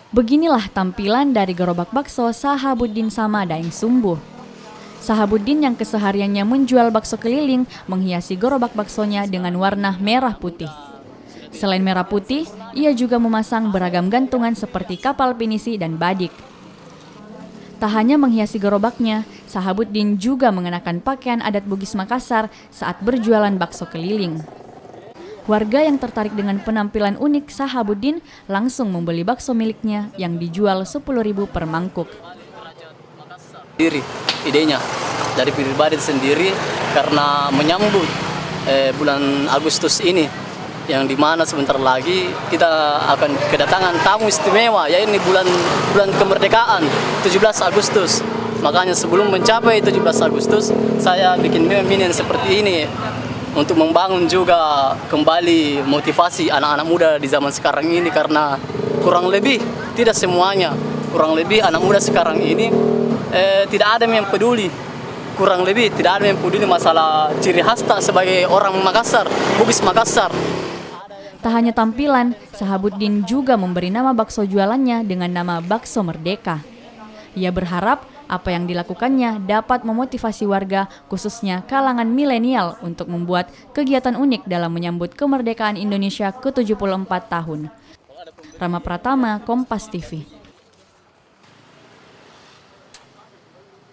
Beginilah tampilan dari gerobak bakso Sahabuddin Sama Daeng Sumbuh. Sahabuddin yang kesehariannya menjual bakso keliling menghiasi gerobak baksonya dengan warna merah putih. Selain merah putih, ia juga memasang beragam gantungan seperti kapal pinisi dan badik. Tak hanya menghiasi gerobaknya, Sahabuddin juga mengenakan pakaian adat Bugis Makassar saat berjualan bakso keliling. Warga yang tertarik dengan penampilan unik Sahabuddin langsung membeli bakso miliknya yang dijual 10.000 per mangkuk. Idenya dari pribadi sendiri karena menyambut bulan Agustus ini yang dimana sebentar lagi kita akan kedatangan tamu istimewa, yaitu bulan kemerdekaan 17 Agustus. Makanya sebelum mencapai 17 Agustus saya bikin meme seperti ini untuk membangun juga kembali motivasi anak-anak muda di zaman sekarang ini, karena kurang lebih tidak semuanya, kurang lebih anak muda sekarang ini tidak ada yang peduli, kurang lebih tidak ada yang peduli masalah ciri khas tak sebagai orang Makassar, Bugis Makassar. Tak hanya tampilan, Sahabuddin juga memberi nama bakso jualannya dengan nama Bakso Merdeka. Ia berharap apa yang dilakukannya dapat memotivasi warga, khususnya kalangan milenial, untuk membuat kegiatan unik dalam menyambut kemerdekaan Indonesia ke-74 tahun. Rama Pratama, Kompas TV.